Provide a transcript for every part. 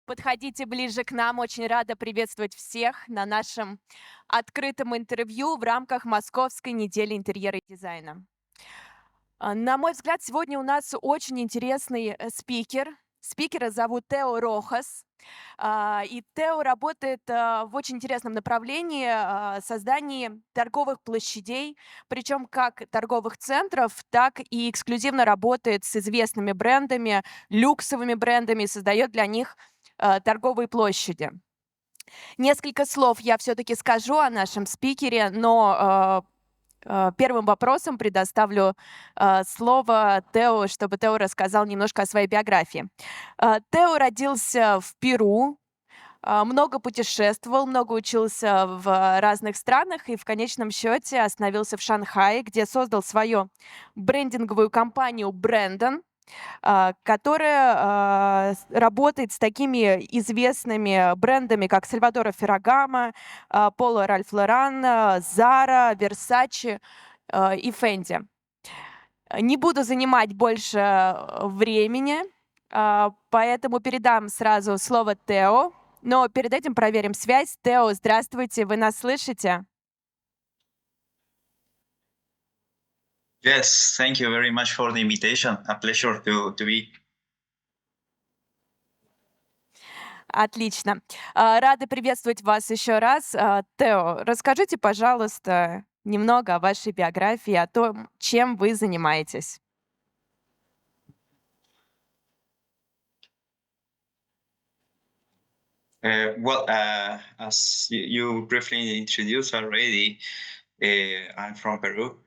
Подходите ближе к нам. Очень рада приветствовать всех на нашем открытом интервью в рамках Московской недели интерьера и дизайна. На мой взгляд, сегодня у нас очень интересный спикер. Спикера зовут Тео Рохас. И Тео работает в очень интересном направлении создании торговых площадей, причем как торговых центров, так и эксклюзивно работает с известными брендами, люксовыми брендами, создает для них торговые площади. Несколько слов я все-таки скажу о нашем спикере, но первым вопросом предоставлю слово Тео, чтобы Тео рассказал немножко о своей биографии. Тео родился в Перу, много путешествовал, много учился в разных странах и в конечном счете остановился в Шанхае, где создал свою брендинговую компанию «Брендон», которая работает с такими известными брендами, как Сальвадора Феррагамо, Поло Ральф Лоран, Зара, Версачи и Фенди. Не буду занимать больше времени, поэтому передам сразу слово Тео. Но перед этим проверим связь. Тео, здравствуйте, вы нас слышите? Yes, thank you very much for the invitation. A pleasure to be. Отлично. Рада приветствовать вас еще раз. Тео, расскажите, пожалуйста, немного о вашей биографии, о том, чем вы занимаетесь. As you briefly introduced already, I'm from Peru,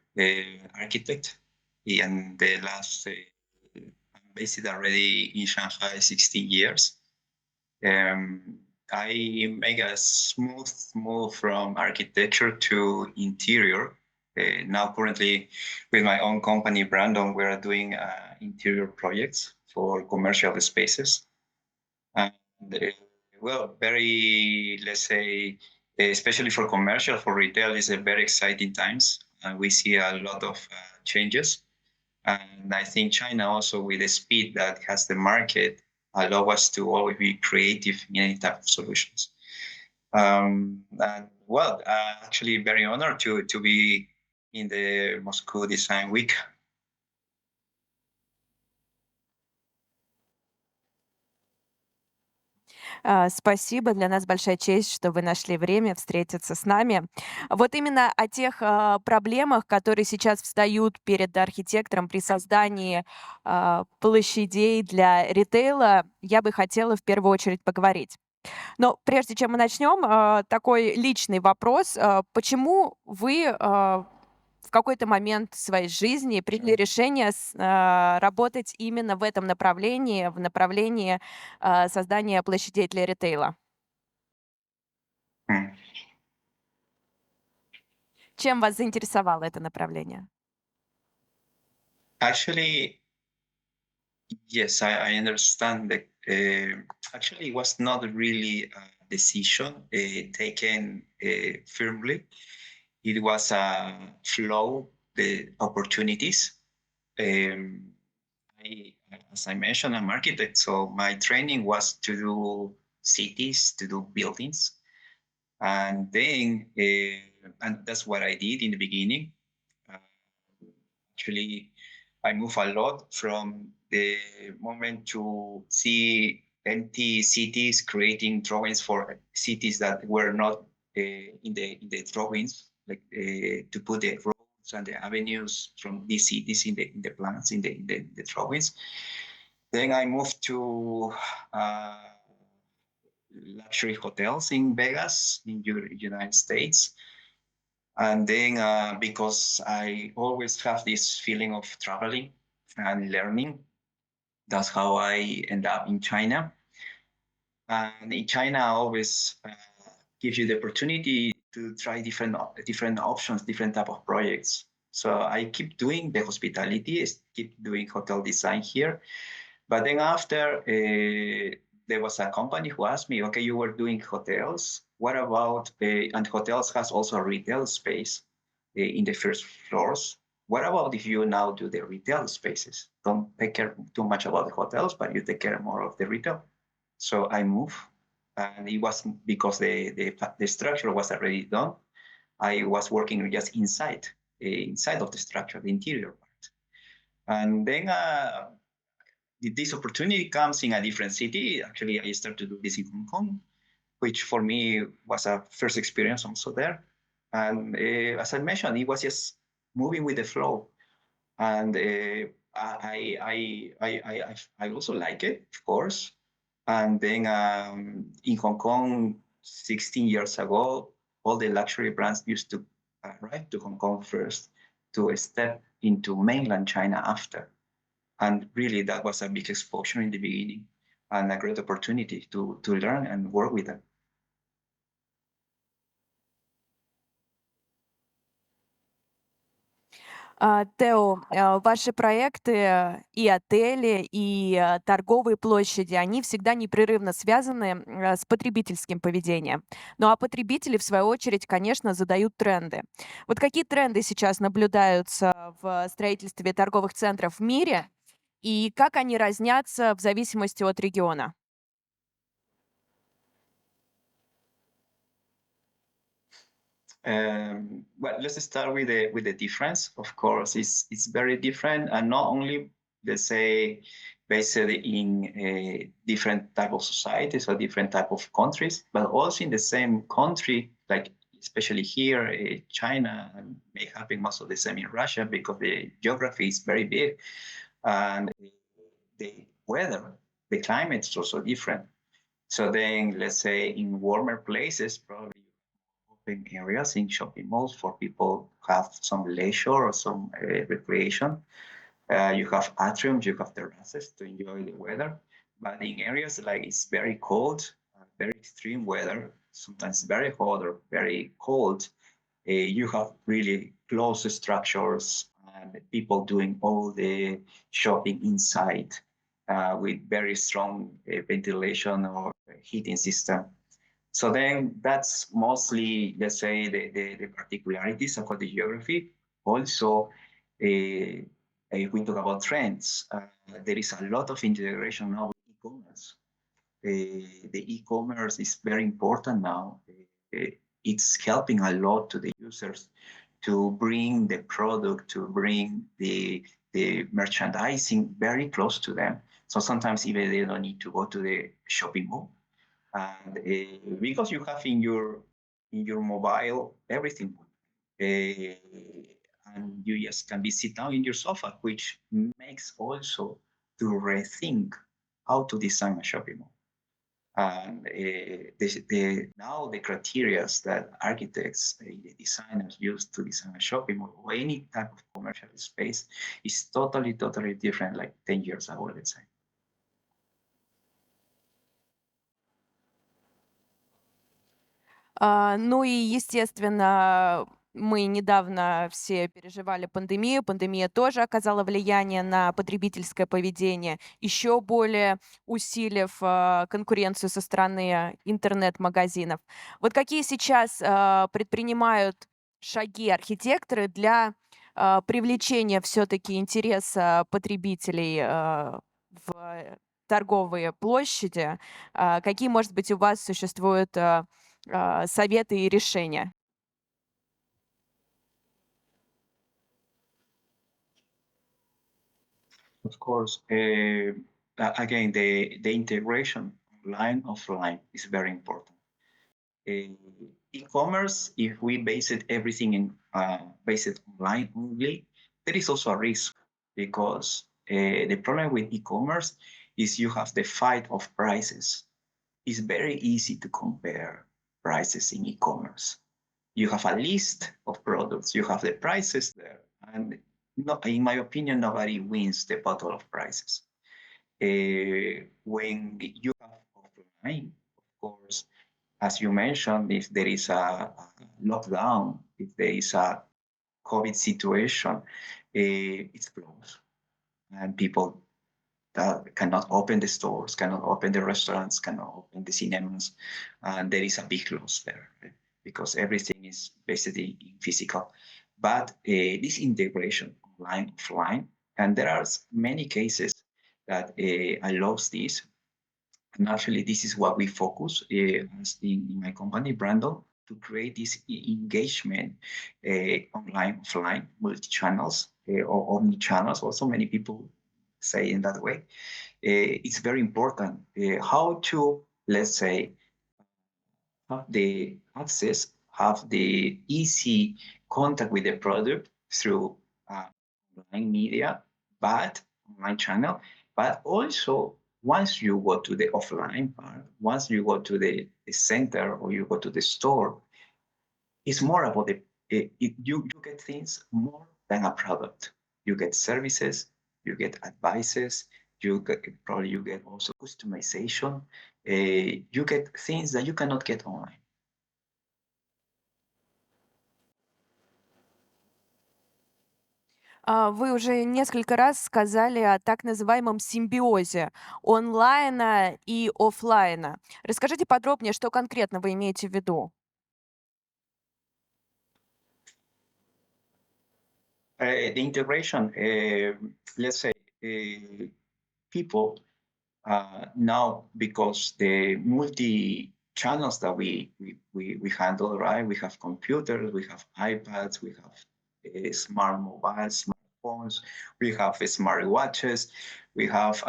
architect, and the last I'm based already in Shanghai 16 years. I make a smooth move from architecture to interior. Now, currently, with my own company, Brandon, we are doing interior projects for commercial spaces. And very, let's say, especially for commercial, for retail, is a very exciting times. We see a lot of changes. And I think China also, with the speed that has the market, allow us to always be creative in any type of solutions. Actually very honored to be in the Moscow Design Week. Спасибо, для нас большая честь, что вы нашли время встретиться с нами. Вот именно о тех проблемах, которые сейчас встают перед архитектором при создании площадей для ритейла, я бы хотела в первую очередь поговорить. Но прежде чем мы начнем, такой личный вопрос. Почему вы в какой-то момент своей жизни приняли решение работать именно в этом направлении, в направлении создания площадей для ритейла? Hmm. Чем вас заинтересовало это направление? Actually, yes, I understand that. Actually, it was not really a decision taken firmly. It was a flow, the opportunities. Um, as I mentioned, I'm an architect, so my training was to do cities, to do buildings, and then and that's what I did in the beginning. Uh, Actually, I moved a lot from the moment to see empty cities, creating drawings for cities that were not in the drawings, like to put the roads and the avenues from these cities in the plans in the drawings. Then I moved to luxury hotels in Vegas, in United States. And then because I always have this feeling of traveling and learning, that's how I end up in China. And in China, I always gives you the opportunity to try different options, different type of projects. So I keep doing the hospitality, keep doing hotel design here. But then after, there was a company who asked me, okay, you were doing hotels. What about, and hotels has also a retail space in the first floors. What about if you now do the retail spaces? Don't take care too much about the hotels, but you take care more of the retail. So I moved, and it was because the structure was already done. I was working just inside of the structure, the interior part. And then this opportunity comes in a different city. Actually, I started to do this in Hong Kong, which for me was a first experience also there. And as I mentioned, it was just moving with the flow. And I also like it, of course. And then in Hong Kong, 16 years ago, all the luxury brands used to arrive to Hong Kong first to step into mainland China after. And really, that was a big exposure in the beginning and a great opportunity to learn and work with them. Тео, ваши проекты и отели, и торговые площади, они всегда непрерывно связаны с потребительским поведением. Ну а потребители, в свою очередь, конечно, задают тренды. Вот какие тренды сейчас наблюдаются в строительстве торговых центров в мире, и как они разнятся в зависимости от региона? Well, let's start with the difference. Of course, it's very different, and not only, let's say, based in a different type of societies or different type of countries, but also in the same country, like especially here, China, and may happen most of the same in Russia because the geography is very big, and the weather, the climate is also different. So then, let's say in warmer places, probably open areas in shopping malls for people who have some leisure or some recreation. You have atriums, you have terraces to enjoy the weather. But in areas like it's very cold, very extreme weather, sometimes very hot or very cold, you have really close structures and people doing all the shopping inside with very strong ventilation or heating system. So then that's mostly, let's say, the particularities of the geography. Also, if we talk about trends, there is a lot of integration now with e-commerce. The e-commerce is very important now. It's helping a lot to the users to bring the product, to bring the merchandising very close to them. So sometimes even they don't need to go to the shopping mall. And because you have in your mobile everything, and you just can be sit down in your sofa, which makes also to rethink how to design a shopping mall. And now the criteria that architects, the designers use to design a shopping mall or any type of commercial space is totally, totally different, like 10 years ago, let's say. Ну и, естественно, мы недавно все переживали пандемию. Пандемия тоже оказала влияние на потребительское поведение, еще более усилив конкуренцию со стороны интернет-магазинов. Вот какие сейчас предпринимают шаги архитекторы для привлечения все-таки интереса потребителей в торговые площади? Какие, может быть, у вас существуют советы и решения? Of course, again, the integration online offline is very important. E-commerce, if we base it everything in base it online only, there is also a risk because the problem with e-commerce is you have the fight of prices. It's very easy to compare prices in e-commerce. You have a list of products, you have the prices there, and in my opinion, nobody wins the battle of prices. When you have offline, of course, as you mentioned, if there is a lockdown, if there is a COVID situation, it's closed, and people that cannot open the stores, cannot open the restaurants, cannot open the cinemas, and there is a big loss there, right? Because everything is basically physical. But this integration online, offline, and there are many cases that allows this. And actually, this is what we focus as in my company, Brandon, to create this engagement online, offline, multi-channels or omni-channels. Also, many people say in that way. It's very important how to, let's say, have the access, have the easy contact with the product through online media, but online channel, but also once you go to the offline part, once you go to the center or you go to the store, it's more about you get things more than a product. You get services, you get advices, you get also customization. You get things that you cannot get online. Вы уже несколько раз сказали о так называемом симбиозе онлайна и оффлайна. Расскажите подробнее, что конкретно вы имеете в виду? The integration, let's say, people now, because the multi channels that we handle, right? We have computers, we have iPads, we have smart mobiles, smartphones, we have smart watches, we have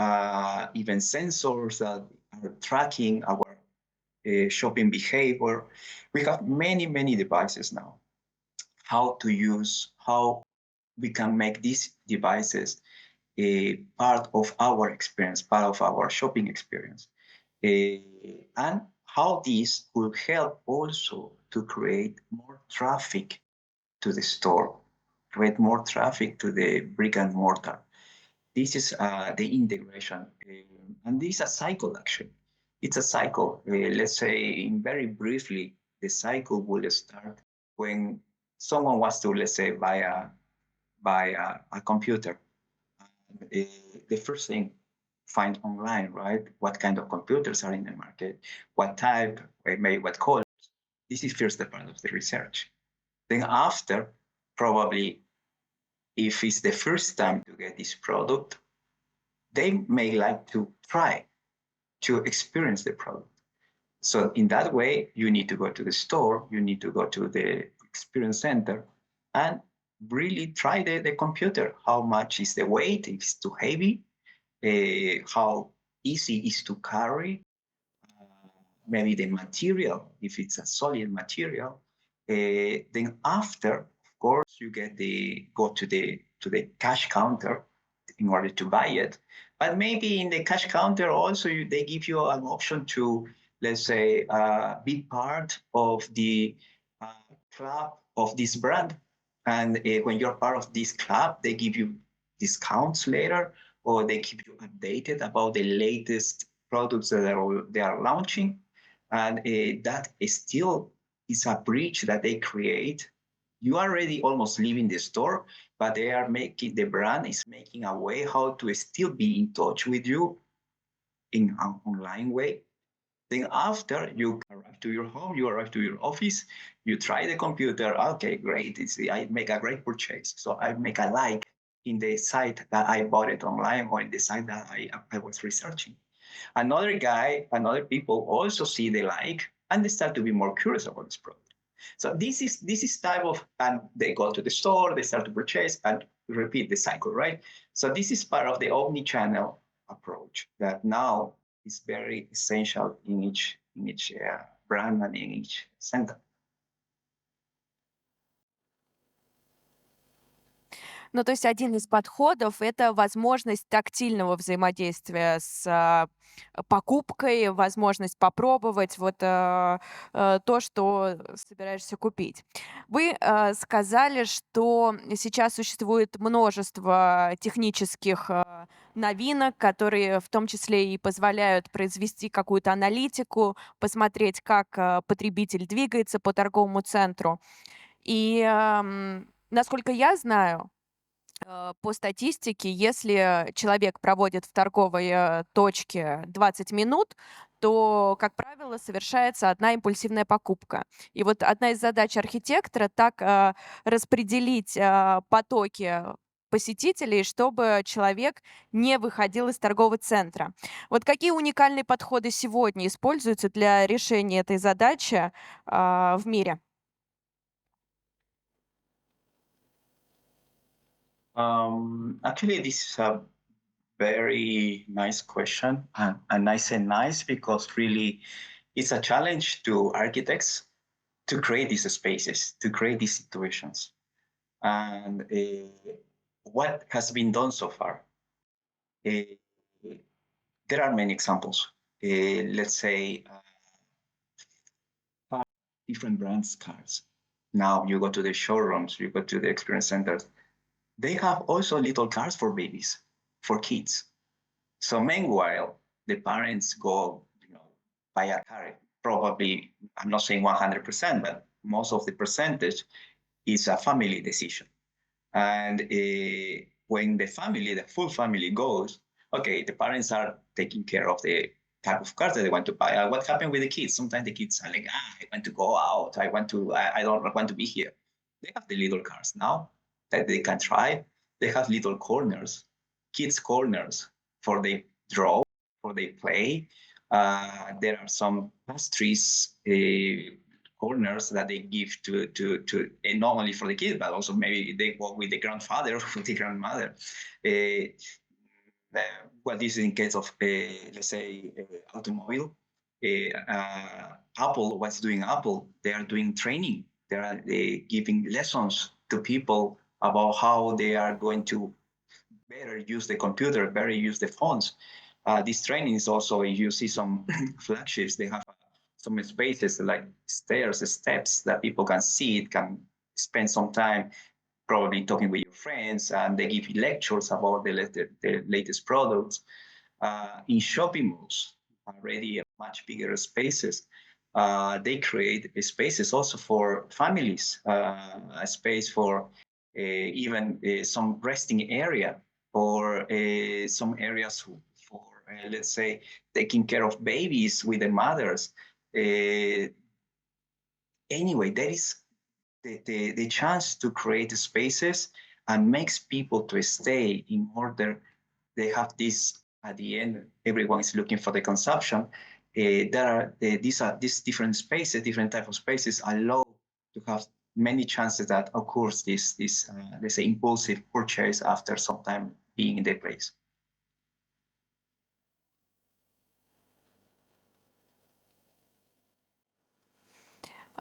even sensors that are tracking our shopping behavior. We have many devices now. How to use, how we can make these devices a part of our experience, part of our shopping experience, and how this will help also to create more traffic to the store, create more traffic to the brick and mortar. This is the integration, and this is a cycle actually. It's a cycle. Let's say, in very briefly, the cycle will start when someone wants to, let's say, buy a computer. The first thing, find online, right? What kind of computers are in the market? What type? Maybe what colors? This is first the part of the research. Then after, probably, if it's the first time to get this product, they may like to try to experience the product. So in that way, you need to go to the store, you need to go to the experience center and really try the computer. How much is the weight? If it's too heavy, how easy is to carry, maybe the material, if it's a solid material. Then after, of course, you go to the cash counter in order to buy it. But maybe in the cash counter also they give you an option to, let's say, be part of the club of this brand. And when you're part of this club, they give you discounts later, or they keep you updated about the latest products that they are launching. And that is still is a bridge that they create. You are already almost leaving the store, but the brand is making a way how to still be in touch with you in an online way. Then after you arrive to your home, you arrive to your office, you try the computer. Okay, great. I make a great purchase. So I make a like in the site that I bought it online or in the site that I was researching. Another people also see the like and they start to be more curious about this product. So this is type of, and they go to the store, they start to purchase and repeat the cycle, right? So this is part of the omni-channel approach that now is very essential in each brand and in each center. Ну, то есть один из подходов — это возможность тактильного взаимодействия с покупкой, возможность попробовать то, что собираешься купить. Вы сказали, что сейчас существует множество технических новинок, которые в том числе и позволяют произвести какую-то аналитику, посмотреть, как потребитель двигается по торговому центру. И насколько я знаю, по статистике, если человек проводит в торговой точке 20 минут, то, как правило, совершается одна импульсивная покупка. И вот одна из задач архитектора — так распределить потоки посетителей, чтобы человек не выходил из торгового центра. Вот какие уникальные подходы сегодня используются для решения этой задачи в мире? Actually, this is a very nice question, and I say nice because really it's a challenge to architects to create these spaces, to create these situations. And what has been done so far? Uh, there are many examples. Let's say different brands cars. Now you go to the showrooms, you go to the experience centers. They have also little cars for babies, for kids. So meanwhile, the parents go, buy a car. Probably, I'm not saying 100%, but most of the percentage is a family decision. And when the full family goes, okay, the parents are taking care of the type of cars that they want to buy. What happened with the kids? Sometimes the kids are like, I want to go out. I don't want to be here. They have the little cars now that they can try. They have little corners, kids corners for they draw, for they play. There are some pastries corners that they give to not only for the kid, but also maybe they work with the grandfather or with the grandmother. Uh, what is in case of let's say automobile? Apple, what's doing Apple? They are doing training. They are giving lessons to people about how they are going to better use the computer, better use the phones. This training is also, you see some flagships, they have some spaces like stairs, steps that people can see, it can spend some time probably talking with your friends, and they give you lectures about the latest products. In shopping malls, already much bigger spaces, they create spaces also for families, a space for even some resting area or some areas for, let's say, taking care of babies with the mothers. Uh, anyway, there is the chance to create spaces and makes people to stay in order. They have this at the end. Everyone is looking for the consumption. There are these different spaces, different type of spaces allow to have many chances that occurs this let's say impulsive purchase after some time being in the place.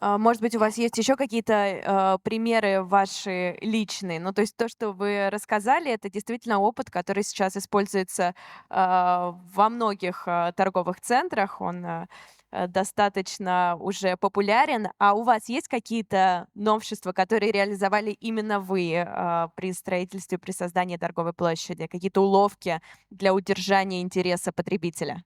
Может быть, у вас есть еще какие-то примеры ваши личные? Ну, то есть то, что вы рассказали, это действительно опыт, который сейчас используется во многих торговых центрах. Он достаточно уже популярен. А у вас есть какие-то новшества, которые реализовали именно вы при строительстве, при создании торговой площади? Какие-то уловки для удержания интереса потребителя?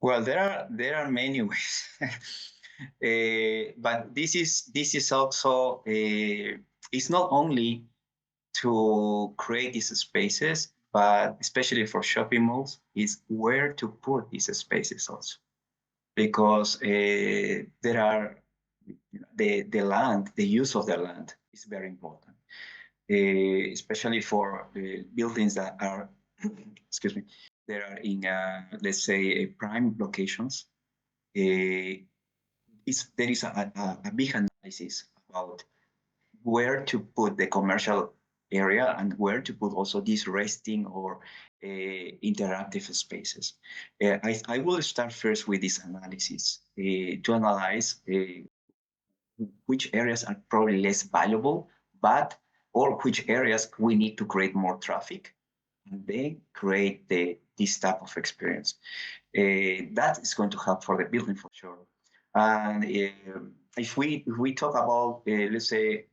Well, there are many ways, but this is also it's not only to create these spaces, but especially for shopping malls, is where to put these spaces also, because there are the land, the use of the land is very important, especially for buildings that are, excuse me, they are in let's say prime locations. There is a big analysis about where to put the commercial area and where to put also these resting or interactive spaces. I will start first with this analysis to analyze which areas are probably less valuable, but or which areas we need to create more traffic, and then create this type of experience. That is going to help for the building for sure. And if we talk about let's say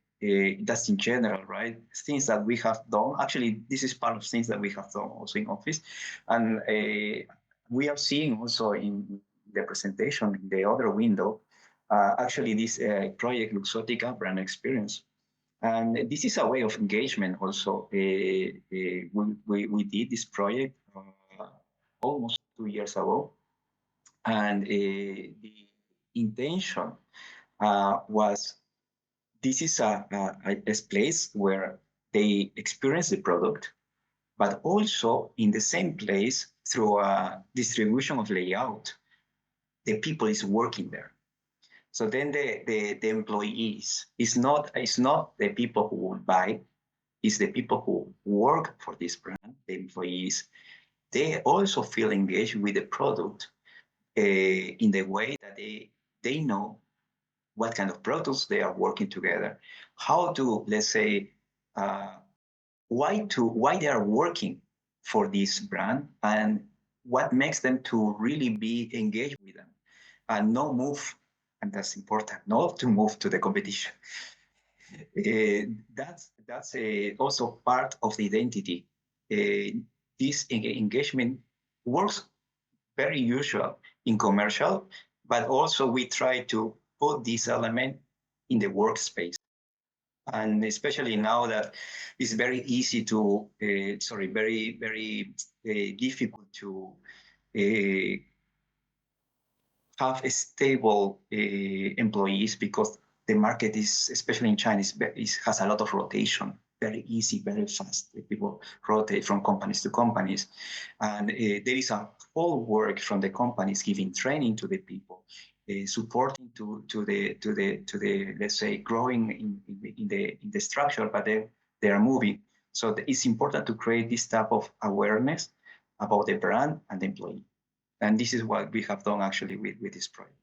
that's in general, right? Things that we have done. Actually, this is part of things that we have done also in office, and we are seeing also in the presentation in the other window. Actually, this project Luxottica brand experience, and this is a way of engagement also. We did this project almost 2 years ago, and the intention was this is a place where they experience the product, but also in the same place through a distribution of layout, the people is working there. So then the employees is not the people who will buy, it's the people who work for this brand, the employees. They also feel engaged with the product in the way that they know what kind of products they are working together, how to, let's say, why they are working for this brand, and what makes them to really be engaged with them and not move, and that's important, not to move to the competition. That's also part of the identity. This engagement works very usual in commercial, but also we try to put this element in the workspace. And especially now that it's very easy to, very difficult to have a stable employees, because the market is, especially in China, has a lot of rotation, very easy, very fast. People rotate from companies to companies. And there is a whole work from the companies giving training to the people, supporting to the let's say growing in the structure, but they are moving. So it's important to create this type of awareness about the brand and the employee. And this is what we have done actually with this project.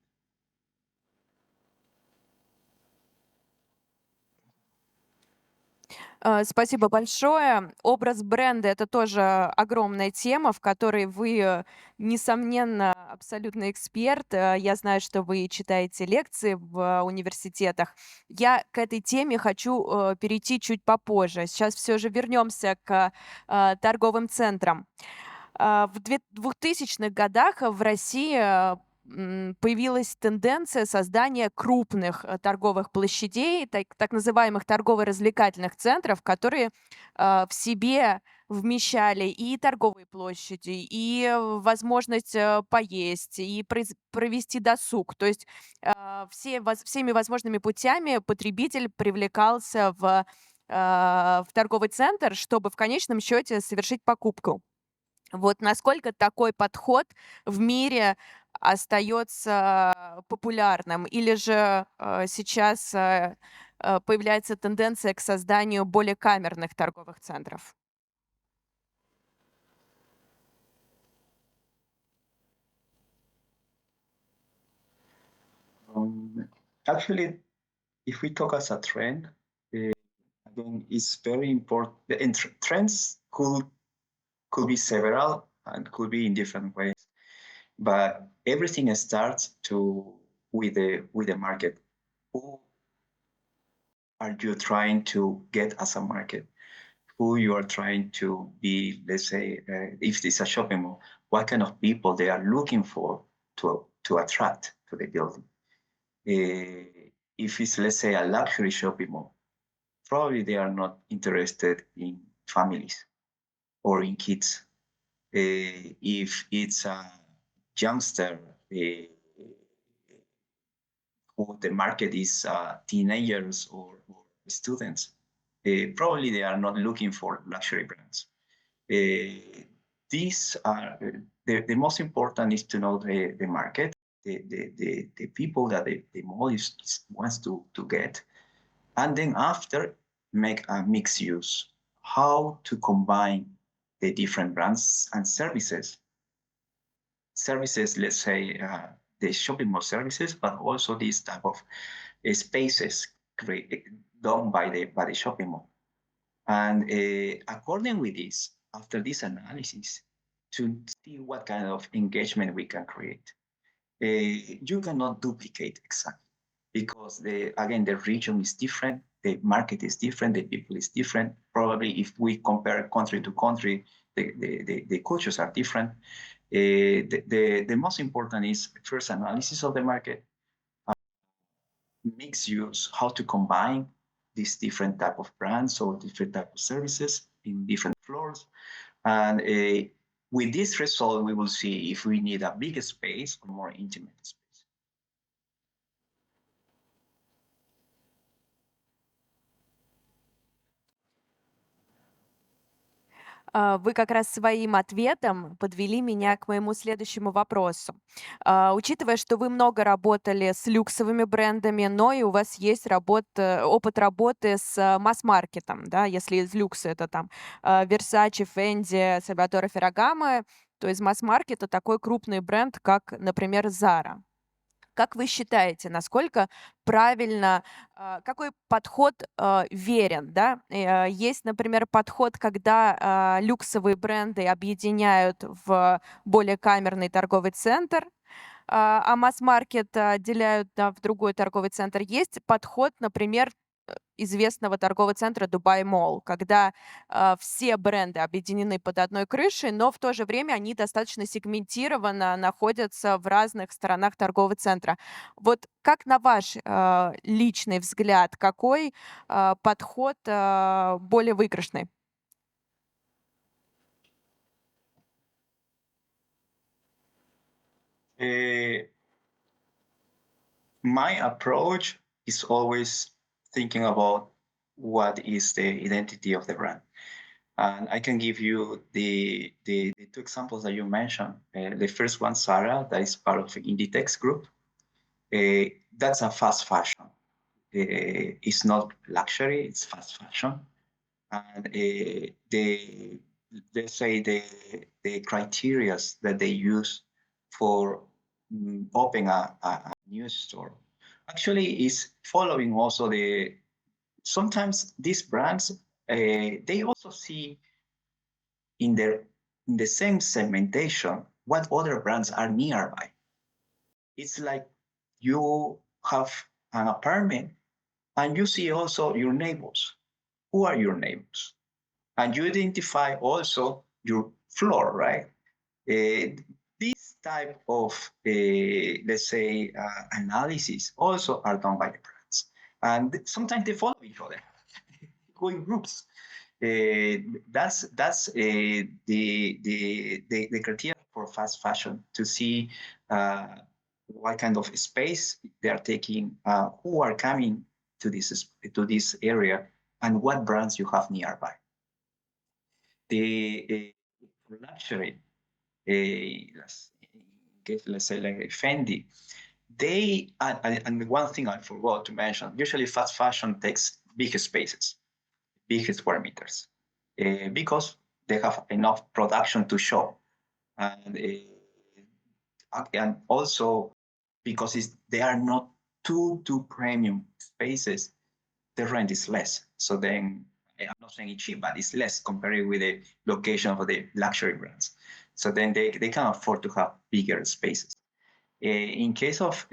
Спасибо большое. Образ бренда — это тоже огромная тема, в которой вы, несомненно, абсолютно эксперт. Я знаю, что вы читаете лекции в университетах. Я к этой теме хочу перейти чуть попозже. Сейчас все же вернемся к торговым центрам. В 2000-х годах в России появилась тенденция создания крупных торговых площадей, так называемых торгово-развлекательных центров, которые в себе вмещали и торговые площади, и возможность поесть, и провести досуг. То есть всеми возможными путями потребитель привлекался в торговый центр, чтобы в конечном счете совершить покупку. Вот насколько такой подход в мире остается популярным, или же сейчас появляется тенденция к созданию более камерных торговых центров? Actually, if we talk as a trend, again, it's very important. And trends could be several and could be in different ways, but everything starts with the market. Who are you trying to get as a market? Who you are trying to be? Let's say, if it's a shopping mall, what kind of people they are looking for to attract to the building? If it's, let's say, a luxury shopping mall, probably they are not interested in families or in kids. If it's a youngster, who the market is teenagers or students, probably they are not looking for luxury brands. These are the most important is to know the market, the people that the mall wants to get, and then after make a mixed use, how to combine the different brands and services. Services, let's say, the shopping mall services, but also these type of spaces done by the shopping mall. And according with this, after this analysis, to see what kind of engagement we can create. You cannot duplicate exactly, because again, the region is different, the market is different, the people is different. Probably if we compare country to country, the cultures are different. The most important is first analysis of the market, mixed use, how to combine these different type of brands or different type of services in different floors. And with this result, we will see if we need a bigger space or more intimate space. Вы как раз своим ответом подвели меня к моему следующему вопросу. Учитывая, что вы много работали с люксовыми брендами, но и у вас есть опыт работы с масс-маркетом, да, если из люкса это там Versace, Fendi, Salvatore Ferragamo, то из масс-маркета такой крупный бренд, как, например, Zara. Как вы считаете, насколько правильно, какой подход верен, да? Есть, например, подход, когда люксовые бренды объединяют в более камерный торговый центр, а масс-маркет отделяют, да, в другой торговый центр. Есть подход, например, известного торгового центра Дубай Молл, когда все бренды объединены под одной крышей, но в то же время они достаточно сегментированно находятся в разных сторонах торгового центра. Вот как на ваш личный взгляд, какой подход более выигрышный? Uh, my approach is always thinking about what is the identity of the brand. And I can give you the two examples that you mentioned. The first one, Sarah, that is part of Inditex Group. That's a fast fashion. It's not luxury, it's fast fashion. And the let's say the criteria that they use for opening a new store actually is following also the sometimes these brands they also see in their in the same segmentation what other brands are nearby. It's like you have an apartment and you see also your neighbors. Who are your neighbors? And you identify also your floor, right? This type of, let's say, analysis also are done by the brands. And sometimes they follow each other, go in groups. That's the criteria for fast fashion to see what kind of space they are taking, who are coming to this area, and what brands you have nearby. The luxury, let's say like Fendi, they and one thing I forgot to mention. Usually, fast fashion takes big spaces, big square meters, because they have enough production to show, and also because they are not too premium spaces, the rent is less. So then I'm not saying it's cheap, but it's less compared with the location of the luxury brands. So then they can afford to have bigger spaces. In case of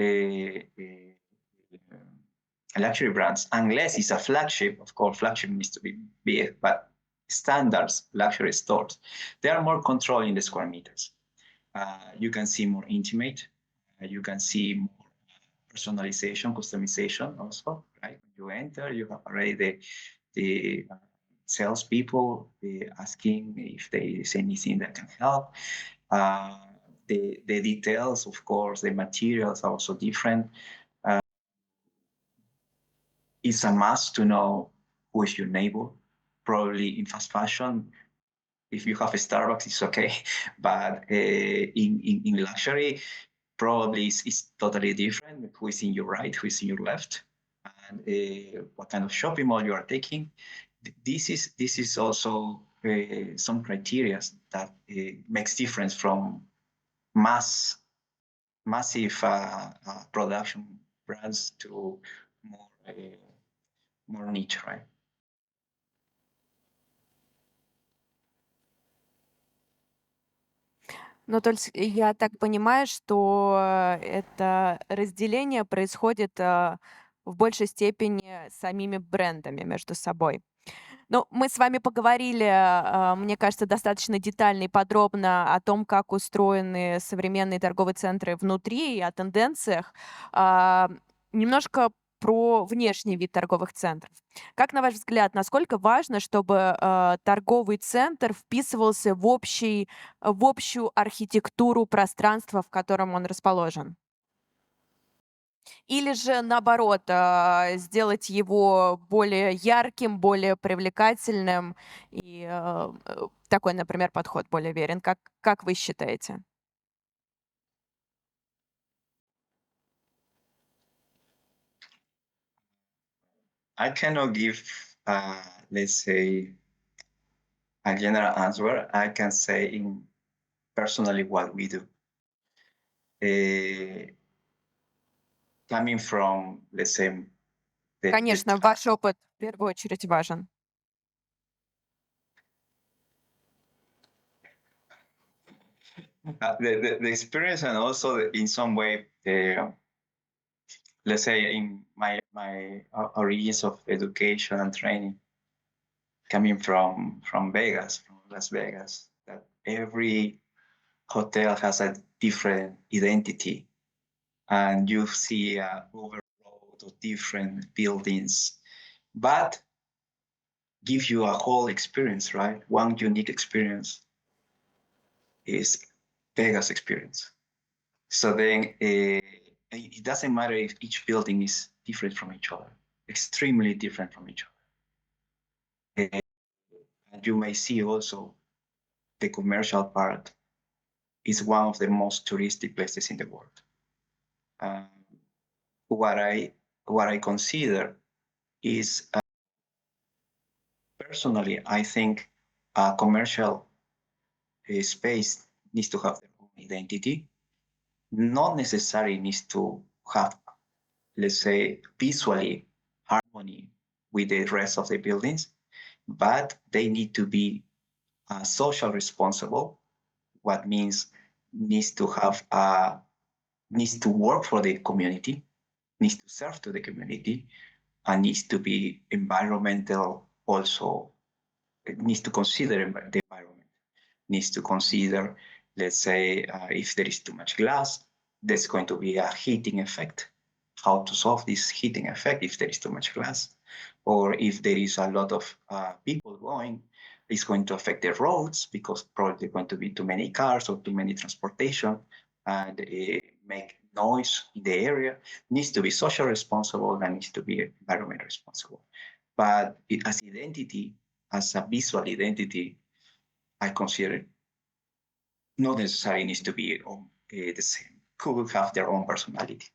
luxury brands, unless it's a flagship, of course, flagship needs to be big, but standards luxury stores, they are more controlling the square meters. You can see more intimate. You can see more personalization, customization also, right? When you enter, you have already the salespeople asking if there is anything that can help. The details, of course, the materials are also different. It's a must to know who is your neighbor. Probably in fast fashion, if you have a Starbucks, it's okay. But in luxury, probably it's totally different. Who is in your right, who is in your left, and what kind of shopping mall you are taking. This is also some criteria that makes difference from massive production brands to more more niche, right? Ну, то есть я так понимаю, что это разделение происходит в большей степени самими брендами между собой. Ну, мы с вами поговорили, мне кажется, достаточно детально и подробно о том, как устроены современные торговые центры внутри и о тенденциях. А, Немножко про внешний вид торговых центров. Как, на ваш взгляд, насколько важно, чтобы торговый центр вписывался в общую архитектуру пространства, в котором он расположен? Или же наоборот, сделать его более ярким, более привлекательным и, такой, например, подход более верен. Как вы считаете? I cannot give, let's say, a general answer. I can say in personally what we do. Uh, Coming from, let's say, the Конечно, ваш опыт в первую очередь важен. the experience, and also in some way, let's say, in my origins of education and training, coming from Vegas, from Las Vegas, that every hotel has a different identity, and you see a overload of different buildings, but give you a whole experience, right? One unique experience is Vegas experience. So then it doesn't matter if each building is different from each other, extremely different from each other. And you may see also the commercial part is one of the most touristic places in the world. Um, what I consider is personally, I think a commercial space needs to have their own identity. Not necessarily needs to have, let's say, visually harmony with the rest of the buildings, but they need to be social responsible. What means needs to have needs to work for the community, needs to serve to the community, and needs to be environmental also. It needs to consider the environment, needs to consider, let's say, if there is too much glass, there's going to be a heating effect. How to solve this heating effect if there is too much glass, or if there is a lot of people going, it's going to affect the roads because probably going to be too many cars or too many transportation, and make noise in the area. Needs to be social responsible and needs to be environment responsible. But as identity, as a visual identity, I consider not necessarily needs to be the same. Could have their own personality.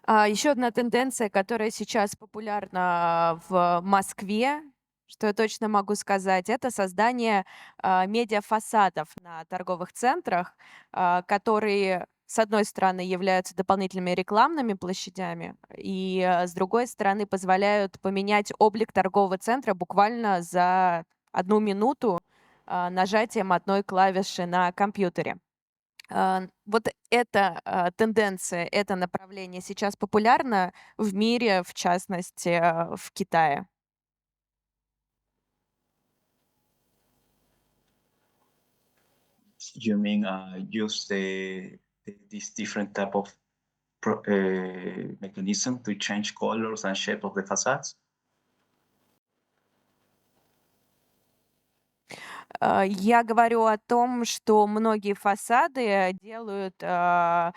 Еще одна тенденция, которая сейчас популярна в Москве, что я точно могу сказать, это создание медиафасадов на торговых центрах, которые, с одной стороны, являются дополнительными рекламными площадями, и с другой стороны, позволяют поменять облик торгового центра буквально за 1 минуту нажатием одной клавиши на компьютере. Вот эта тенденция, это направление сейчас популярно в мире, в частности, в Китае. You mean use this different type of mechanism to change colors and shape of the facades? Я говорю о том, что многие фасады делают в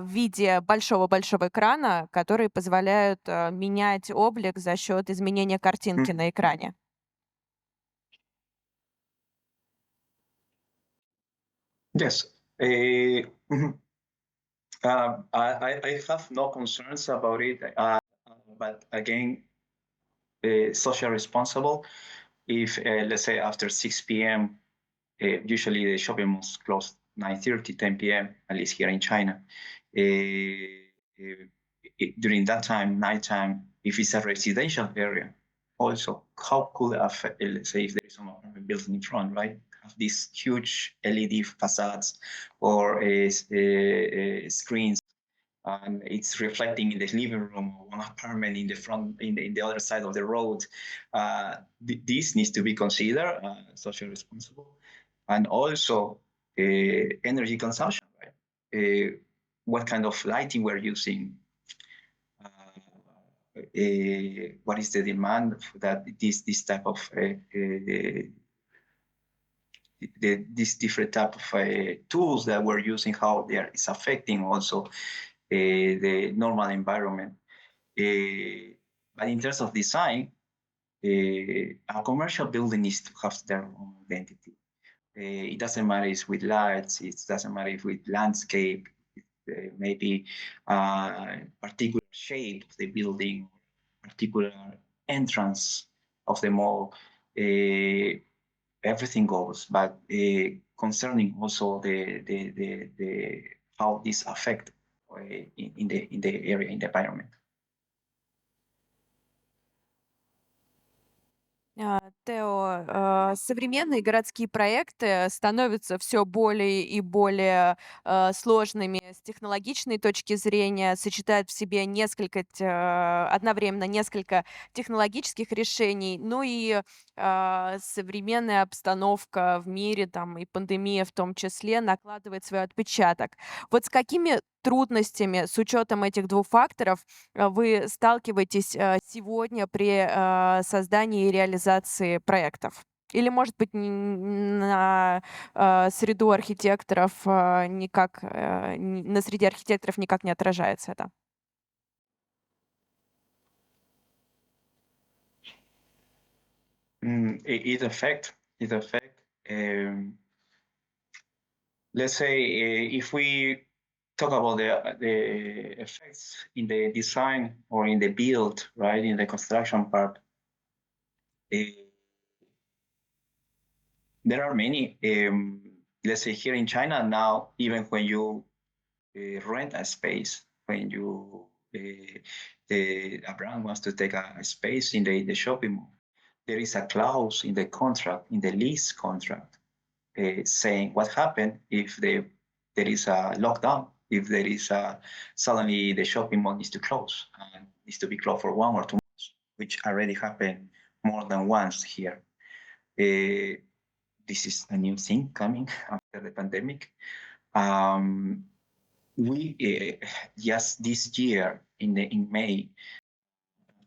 виде большого-большого экрана, которые позволяют менять облик за счет изменения картинки на экране. Yes. I have no concerns about it, but again, social responsible. If let's say after 6 p.m., usually the shopping malls close 9:30, 10 p.m. at least here in China. During that time, nighttime, if it's a residential area, also how could it affect? Let's say if there is some apartment building in front, right? Have these huge LED facades or screens, and it's reflecting in the living room of one apartment in the front, in the other side of the road. This needs to be considered socially responsible, and also energy consumption, right? What kind of lighting we're using? What is the demand for that this type of this different type of tools that we're using, how is affecting also the normal environment. But in terms of design, a commercial building needs to have their own identity. It doesn't matter if with lights, it doesn't matter if with landscape, maybe particular shape of the building, particular entrance of the mall. Everything goes, but concerning also the how this affect in the area, in the environment. Тео, современные городские проекты становятся все более и более сложными с технологичной точки зрения, сочетают в себе одновременно несколько технологических решений, ну и современная обстановка в мире, там и пандемия в том числе, накладывает свой отпечаток. Вот с какими трудностями, с учетом этих двух факторов, вы сталкиваетесь сегодня при создании и реализации проектов? Или, может быть, на среду архитекторов на среде архитекторов никак не отражается это? It affect. Let's say if we talk about the effects in the design or in the build, right, in the construction part, there are many. Let's say here in China now, even when you rent a space, when a brand wants to take a space in the shopping mall, there is a clause in the contract, in the lease contract, saying what happened if there is a lockdown, if there is suddenly the shopping mall needs to close and needs to be closed for 1 or 2 months, which already happened more than once here. This is a new thing coming after the pandemic. We just this year in May,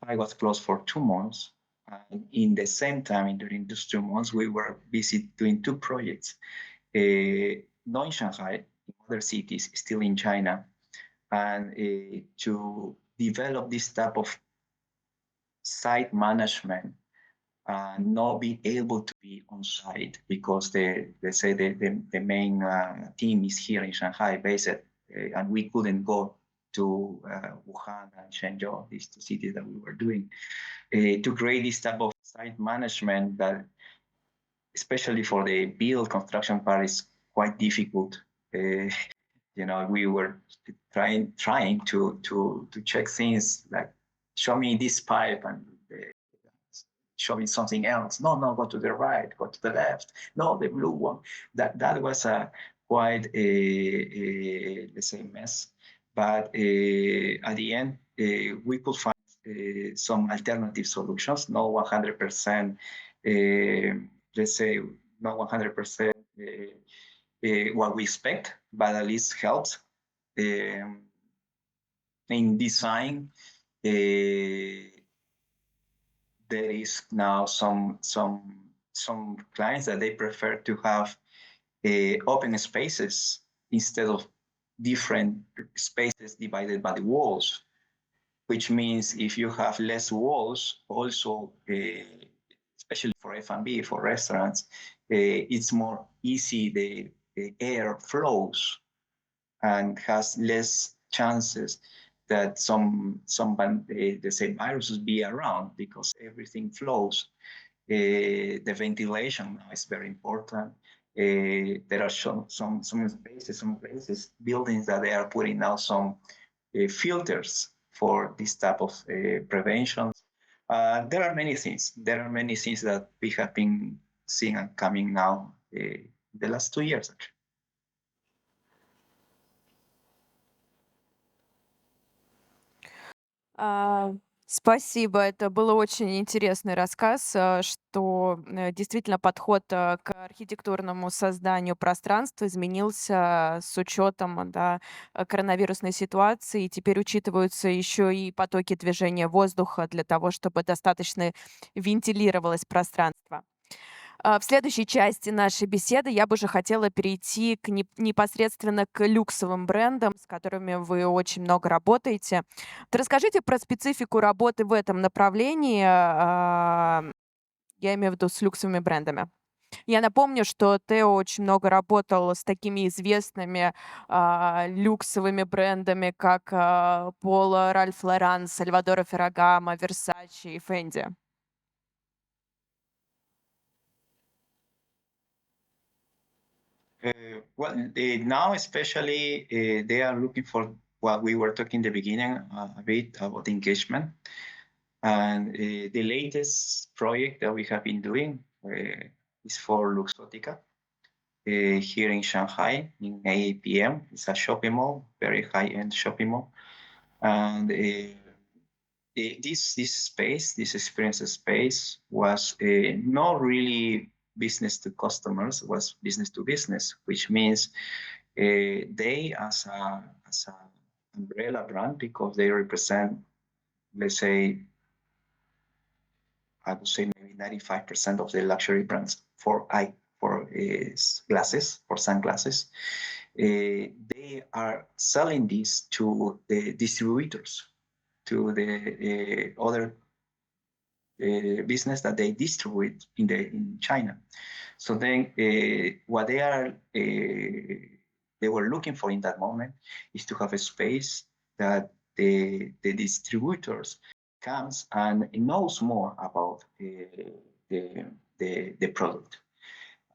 I was closed for 2 months. In the same time, during those 2 months, we were busy doing 2 projects, not in Shanghai, in other cities, still in China, and to develop this type of site management, not being able to be on site because the main team is here in Shanghai based, and we couldn't go to Wuhan and Shenzhen, these 2 cities that we were doing, to create this type of site management that, especially for the build construction part, is quite difficult. We were trying to check things like, show me this pipe and show me something else. No, go to the right, go to the left. No, the blue one. That was quite a let's say mess. But at the end, we could find some alternative solutions. No 100%, let's say, not 100% what we expect, but at least helps. In design, there is now some clients that they prefer to have open spaces instead of different spaces divided by the walls, which means if you have less walls, also, especially for F&B, for restaurants, it's more easy, the air flows and has less chances that some let's say viruses be around because everything flows. The ventilation now is very important. There are some spaces, some places, buildings that they are putting now some filters for this type of prevention. There are many things. There are many things that we have been seeing and coming now the last 2 years, actually. Спасибо, это был очень интересный рассказ, что действительно подход к архитектурному созданию пространства изменился с учетом, да, коронавирусной ситуации. И теперь учитываются еще и потоки движения воздуха для того, чтобы достаточно вентилировалось пространство. В следующей части нашей беседы я бы уже хотела перейти непосредственно к люксовым брендам, с которыми вы очень много работаете. Вот расскажите про специфику работы в этом направлении, я имею в виду с люксовыми брендами. Я напомню, что Тео очень много работал с такими известными люксовыми брендами, как Пола, Ральф Лоран, Сальвадора Феррагамо, Версачи и Фенди. Now especially they are looking for what we were talking in the beginning a bit about engagement. And the latest project that we have been doing is for Luxottica here in Shanghai in AAPM. It's a shopping mall, very high-end shopping mall. And this space, this experience space was not really business to customers, was business to business, which means they as a umbrella brand, because they represent, let's say, I would say maybe 95% of the luxury brands for glasses, for sunglasses. They are selling these to the distributors, to the other business that they distribute in China. So then, what they were looking for in that moment is to have a space that the distributors comes and knows more about the product.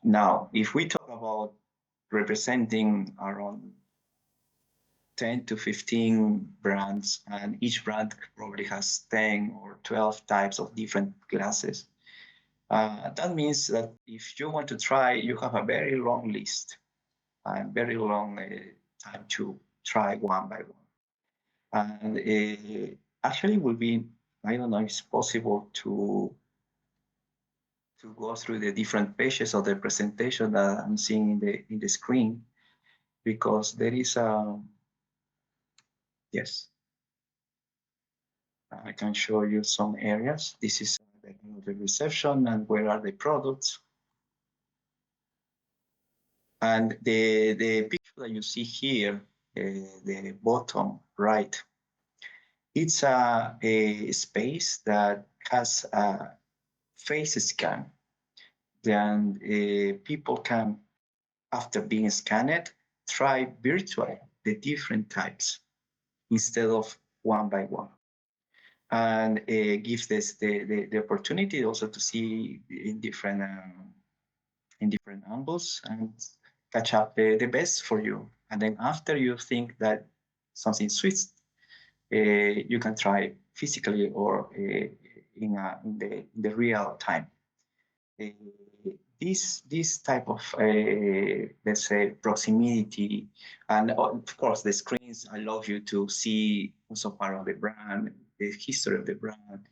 Now, if we talk about representing around 10 to 15 brands, and each brand probably has 10 or 12 types of different glasses. That means that if you want to try, you have a very long list and very long time to try one by one. And actually it will be, I don't know if it's possible to go through the different pages of the presentation that I'm seeing in the screen, because there is yes, I can show you some areas. This is the reception and where are the products. And the picture that you see here, the bottom right, it's a space that has a face scan. Then people can, after being scanned, try virtually the different types instead of one by one. And gives this the opportunity also to see in different angles and catch up the best for you. And then after you think that something suits, you can try physically or in the real time. This type of let's say proximity, and of course the screens allow you to see also part of the brand, the history of the brand,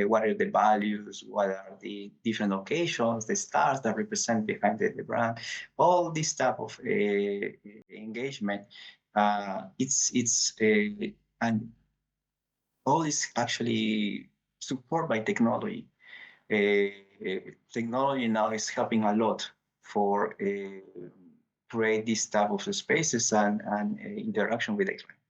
what are the values, what are the different occasions, the stars that represent behind the brand, all this type of engagement. It's and all is actually supported by technology. Technology now is helping a lot for create this type of spaces and interaction with the client.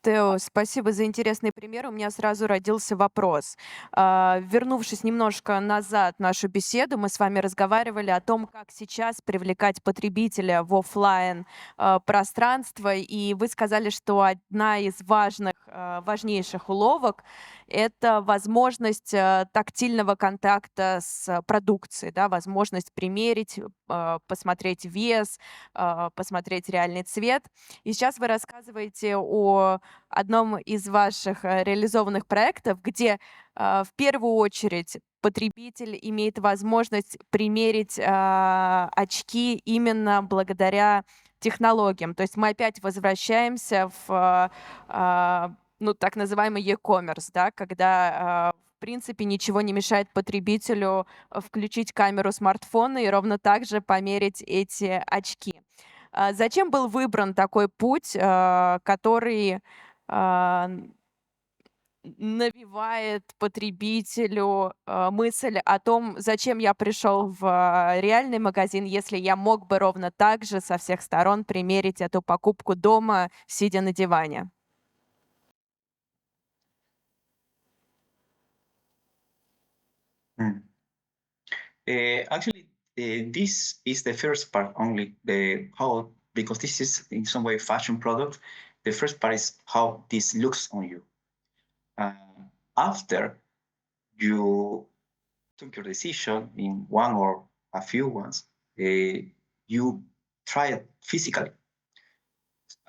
Тео, спасибо за интересный пример. У меня сразу родился вопрос. Вернувшись немножко назад в нашу беседу, мы с вами разговаривали о том, как сейчас привлекать потребителя в офлайн пространство, и вы сказали, что одна из важнейших уловок — это возможность тактильного контакта с продукцией, да, возможность примерить, посмотреть вес, посмотреть реальный цвет. И сейчас вы рассказываете о одном из ваших реализованных проектов, где в первую очередь потребитель имеет возможность примерить очки именно благодаря технологиям. То есть мы опять возвращаемся в так называемый e-commerce, да, когда в принципе ничего не мешает потребителю включить камеру смартфона и ровно так же померить эти очки. Зачем был выбран такой путь, который а, навевает потребителю мысль о том, зачем я пришел в реальный магазин, если я мог бы ровно так же со всех сторон примерить эту покупку дома, сидя на диване. Mm. Actually, this is the first part only. The how, because this is in some way fashion product. The first part is how this looks on you. After you took your decision in one or a few ones, you try it physically,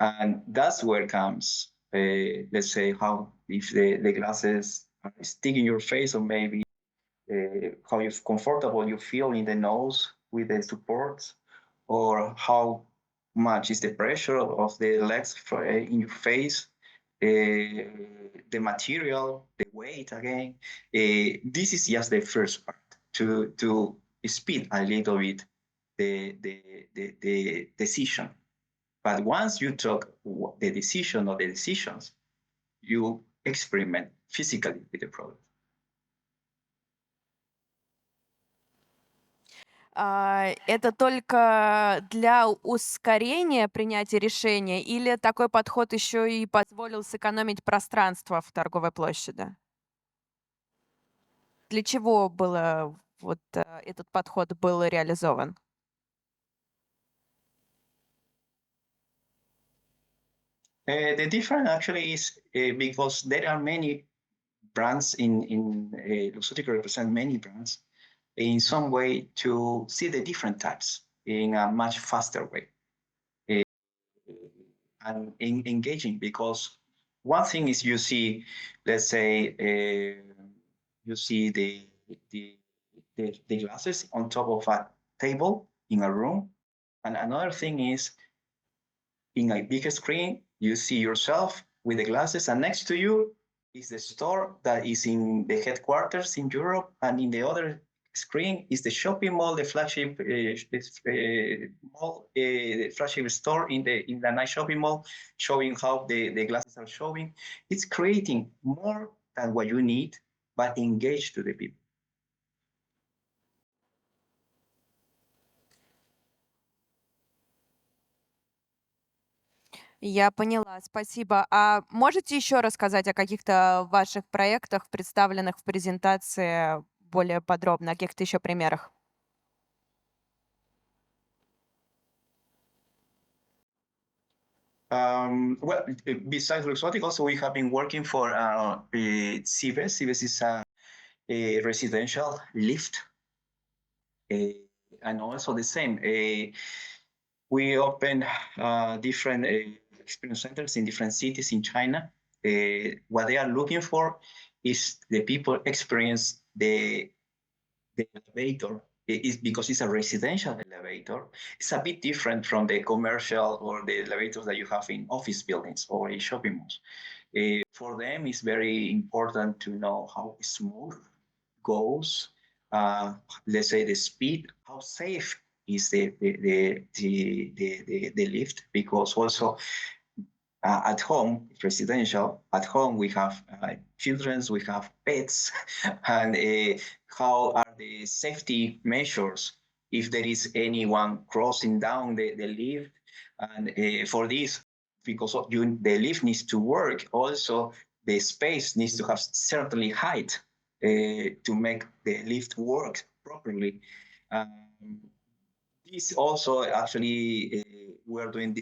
and that's where comes, let's say, how if the glasses are sticking your face, or maybe how comfortable you feel in the nose with the supports, or how much is the pressure of the legs in your face, the material, the weight again. This is just the first part to speed a little bit the decision. But once you took the decision or the decisions, you experiment physically with the product. Это только для ускорения принятия решения или такой подход еще и позволил сэкономить пространство в торговой площади? Для чего было этот подход был реализован? The difference actually is because there are many brands in Luxottica represent many brands in some way to see the different types in a much faster way and engaging, because one thing is you see, let's say, you see the, the glasses on top of a table in a room, and another thing is in a bigger screen you see yourself with the glasses, and next to you is the store that is in the headquarters in Europe, and in the other screen is the shopping mall, the flagship mall, the flagship store in the nice shopping mall, showing how the glasses are showing. It's creating more than what you need, but engage to the people. Я поняла, спасибо. А можете еще рассказать о каких-то ваших проектах, представленных в презентации более подробно, о каких-то еще примерах? Well, besides Luxottica, also we have been working for Cibes. Cibes is a residential lift, and also the same. We open different experience centers in different cities in China. What they are looking for is the people experience the elevator is because it's a residential elevator. It's a bit different from the commercial or the elevators that you have in office buildings or in shopping malls. For them, it's very important to know how smooth goes, let's say the speed, how safe is the lift, because also at home, residential, at home we have children, we have pets, and how are the safety measures if there is anyone crossing down the lift. And for this, because the lift needs to work, also the space needs to have certainly height to make the lift work properly. This also actually we're doing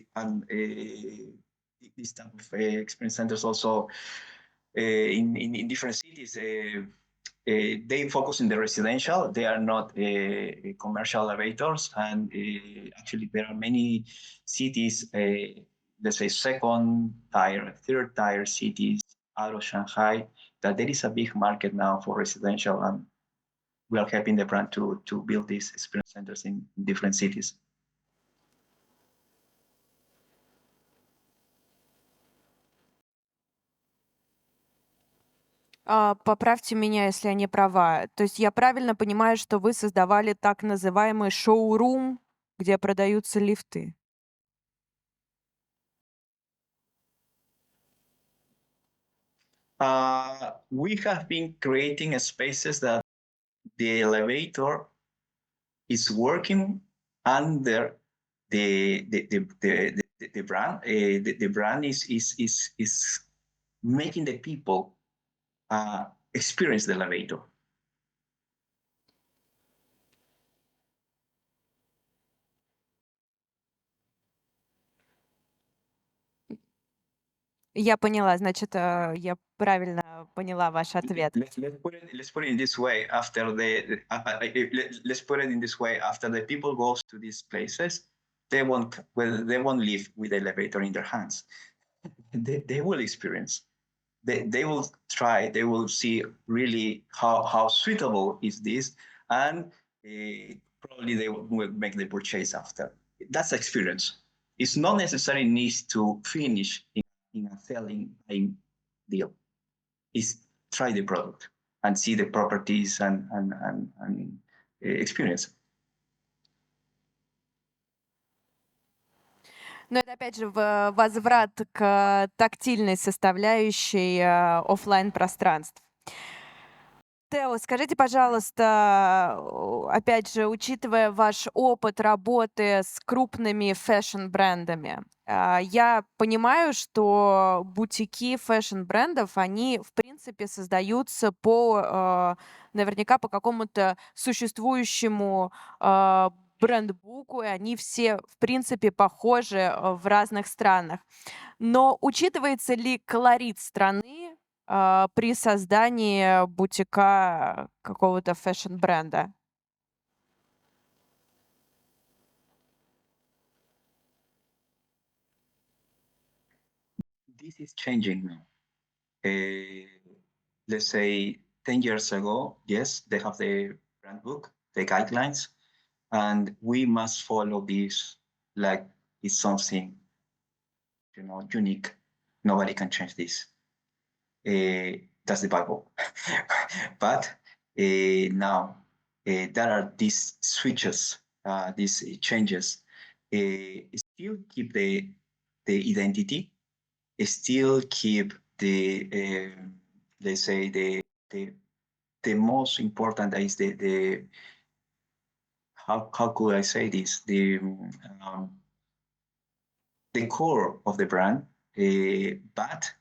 this type of experience centers also in different cities. They focus in the residential. They are not commercial elevators, and actually there are many cities, let's say second tier, third tier cities out of Shanghai, that there is a big market now for residential, and we are helping the brand to build these experience centers in different cities. Поправьте меня, если я не права. То есть я правильно понимаю, что вы создавали так называемый шоурум, где продаются лифты? We have been creating spaces that the elevator is working under the brand. The brand is making the people experience the elevator. Я поняла, значит, я правильно поняла ваш ответ. Let's put it in this way. After let's put it in this way. After the people goes to these places, they won't live with the elevator in their hands. They will experience. They will try. They will see really how suitable is this, and probably they will make the purchase after. That's experience. It's not necessarily needs to finish in a selling deal. Is try the product and see the properties and experience. Но это опять же возврат к тактильной составляющей оффлайн пространств. Тео, скажите, пожалуйста, опять же, учитывая ваш опыт работы с крупными фэшн-брендами, я понимаю, что бутики фэшн-брендов, они, в принципе, создаются наверняка по какому-то существующему брендбуку, и они все, в принципе, похожи в разных странах. Но учитывается ли колорит страны при создании бутика какого-то фэшн-бренда? This is changing now. Let's say 10 years ago, yes, they have the brand book, the guidelines, and we must follow this like it's something, unique. Nobody can change this. That's the Bible. But now there are these switches, these changes. Still keep the identity, still keep the let's say the most important is the how could I say this, the core of the brand, but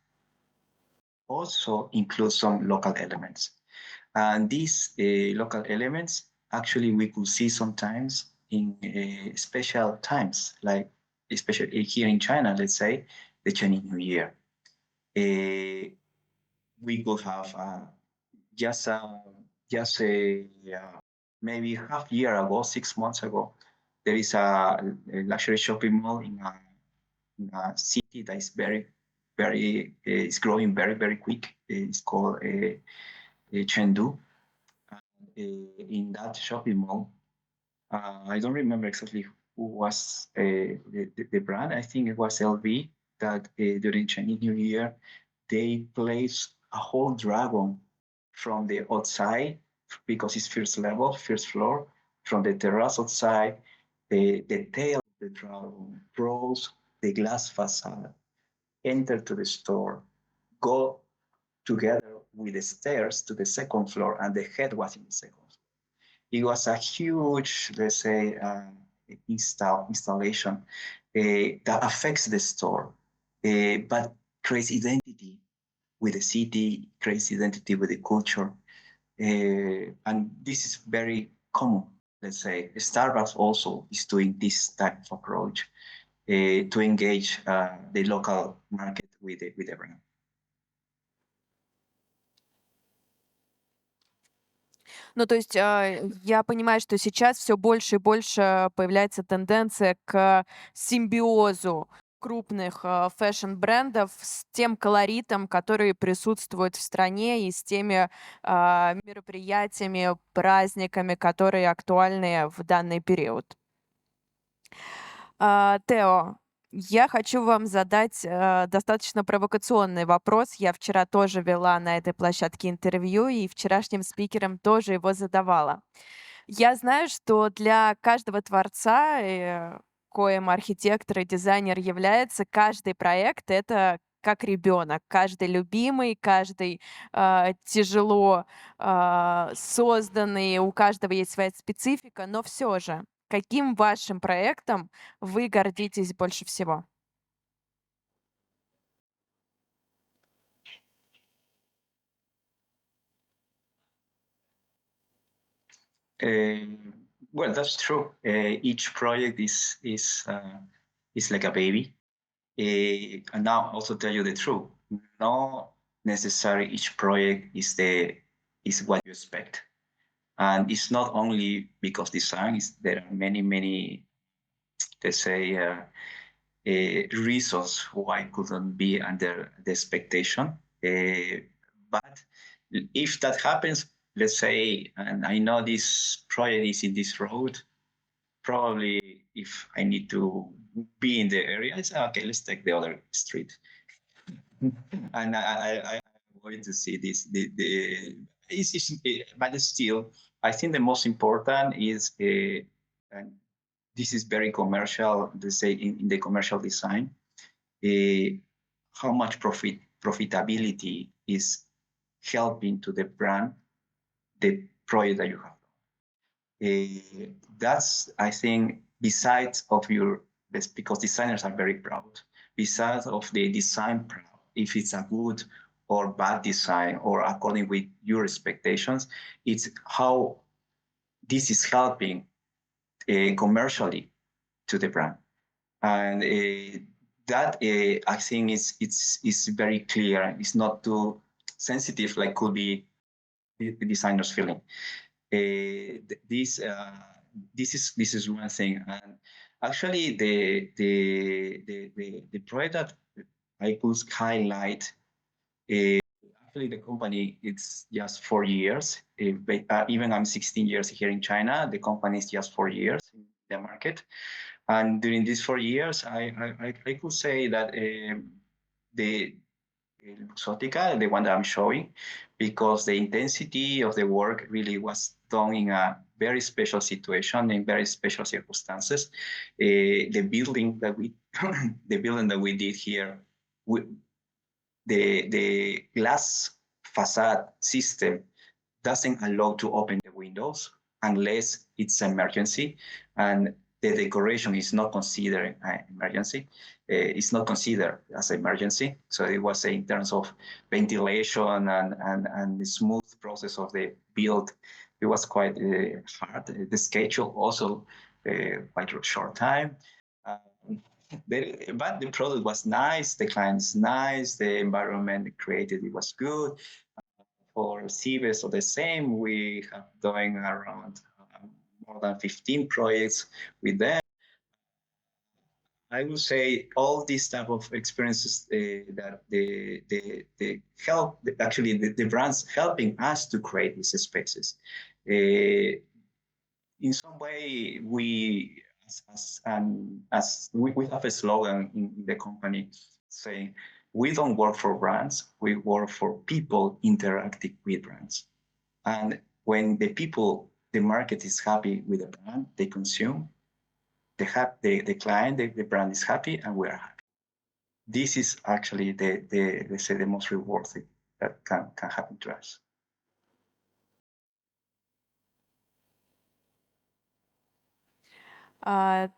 also include some local elements. And these local elements, actually, we could see sometimes in special times, like especially here in China, let's say, the Chinese New Year. We could have just maybe half year ago, 6 months ago, there is a luxury shopping mall in a city that is it's growing very quick. It's called Chengdu. In that shopping mall, I don't remember exactly who was the brand. I think it was LV that during Chinese New Year, they placed a whole dragon from the outside because it's first floor, from the terrace outside, the tail of the dragon rolls the glass facade, enter to the store, go together with the stairs to the second floor, and the head was in the second floor. It was a huge, let's say, installation that affects the store, but creates identity with the city, creates identity with the culture. And this is very common, let's say. Starbucks also is doing this type of approach to engage the local market with the brand. Ну, то есть я понимаю, что сейчас все больше и больше появляется тенденция к симбиозу крупных фэшн-брендов с тем колоритом, который присутствует в стране, и с теми мероприятиями, праздниками, которые актуальны в данный период. Тео, я хочу вам задать достаточно провокационный вопрос. Я вчера тоже вела на этой площадке интервью, и вчерашним спикерам тоже его задавала. Я знаю, что для каждого творца, коим архитектор и дизайнер является, каждый проект — это как ребенок, каждый любимый, каждый тяжело созданный, у каждого есть своя специфика, но все же, каким вашим проектом вы гордитесь больше всего? Well, that's true. Each project is like a baby. And now also tell you the truth. No necessarily each project is what you expect. And it's not only because design is there are many let's say reasons why it couldn't be under the expectation. But if that happens, let's say, and I know this project is in this road, probably if I need to be in the area, I say, okay, let's take the other street. And I'm going to see this. But still, I think the most important is, and this is very commercial, let's say in the commercial design, uh, how much profitability is helping to the brand, the project that you have. That's, I think, besides of your, because designers are very proud, besides of the design proud, if it's a good or bad design or according with your expectations, it's how this is helping commercially to the brand. And that I think is very clear. It's not too sensitive like could be the designer's feeling. This this is one thing, and actually the project that I could highlight. Actually, the company it's just 4 years. Even I'm 16 years here in China. The company is just 4 years in the market, and during these 4 years, I could say that the Luxottica, the one that I'm showing, because the intensity of the work really was done in a very special situation, in very special circumstances. The building that we, the building that we did here, the glass facade system doesn't allow to open the windows unless it's emergency, and the decoration is not considered an emergency. It's not considered as emergency. So it was in terms of ventilation and the smooth process of the build. It was quite hard. The schedule also quite short time. But the product was nice, the client's nice, the environment created it was good. For CBS, or the same, we have doing around more than 15 projects with them. I would say all these type of experiences that the help, actually the brands helping us to create these spaces. In some way, we as we have a slogan in the company saying, we don't work for brands, we work for people interacting with brands. And when the people, the market is happy with the brand, they consume, the client, the brand is happy, and we are happy. This is actually let's say the most rewarding that can happen to us. А,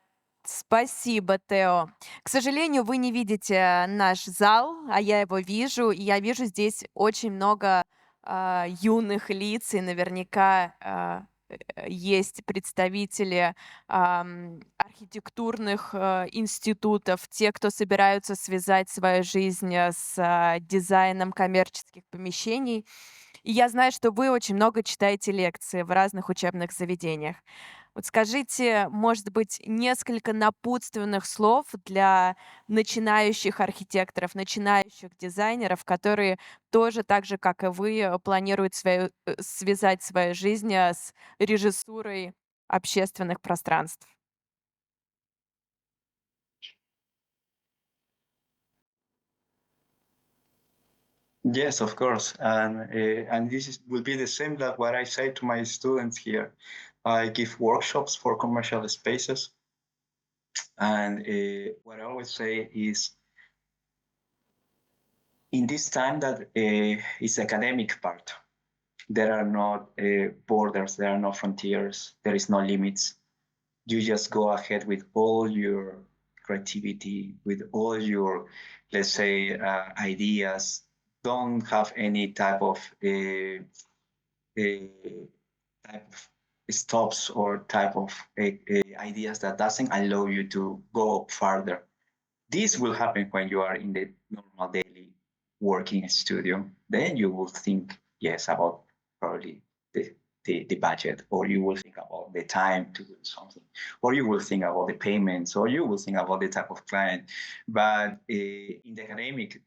Спасибо, Тео. К сожалению, вы не видите наш зал, а я его вижу, и я вижу здесь очень много юных лиц, и наверняка есть представители архитектурных институтов, те, кто собираются связать свою жизнь с дизайном коммерческих помещений. И я знаю, что вы очень много читаете лекции в разных учебных заведениях. Вот скажите, может быть, несколько напутственных слов для начинающих архитекторов, начинающих дизайнеров, которые тоже так же, как и вы, планируют связать свою жизнь с режиссурой общественных пространств. Yes, of course, and will be the same that what I say to my students here. I give workshops for commercial spaces, and what I always say is in this time that is academic part, there are no borders, there are no frontiers, there is no limits. You just go ahead with all your creativity, with all your, let's say, ideas. Don't have any type of stops or type of ideas that doesn't allow you to go further. This will happen when you are in the normal daily working studio. Then you will think, yes, about probably the budget, or you will think about the time to do something, or you will think about the payments, or you will think about the type of client. But in the academic,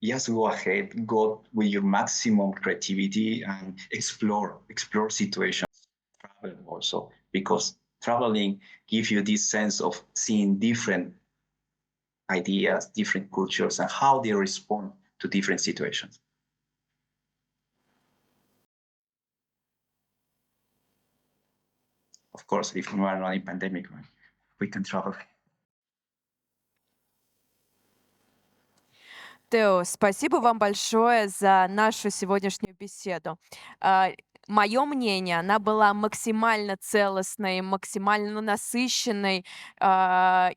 just go ahead, go with your maximum creativity and explore situations. Travel also, because traveling gives you this sense of seeing different ideas, different cultures, and how they respond to different situations. Of course, if we are not in pandemic, we can travel. Тео, спасибо вам большое за нашу сегодняшнюю беседу. Мое мнение, она была максимально целостной, максимально насыщенной,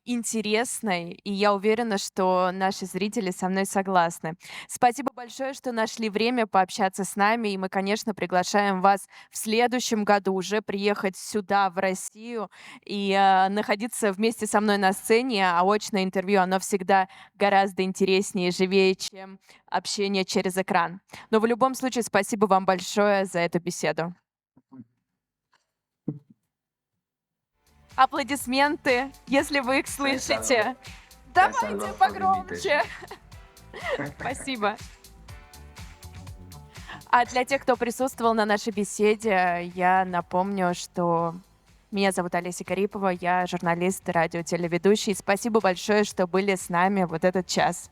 интересной, и я уверена, что наши зрители со мной согласны. Спасибо большое, что нашли время пообщаться с нами, и мы, конечно, приглашаем вас в следующем году уже приехать сюда, в Россию, и находиться вместе со мной на сцене, а очное интервью, оно всегда гораздо интереснее и живее, чем общение через экран. Но в любом случае, спасибо вам большое за эту беседу. Аплодисменты, если вы их слышите. Давайте погромче. Спасибо. А для тех, кто присутствовал на нашей беседе, я напомню, что меня зовут Олеся Карипова, я журналист, радио, телеведущий. Спасибо большое, что были с нами вот этот час.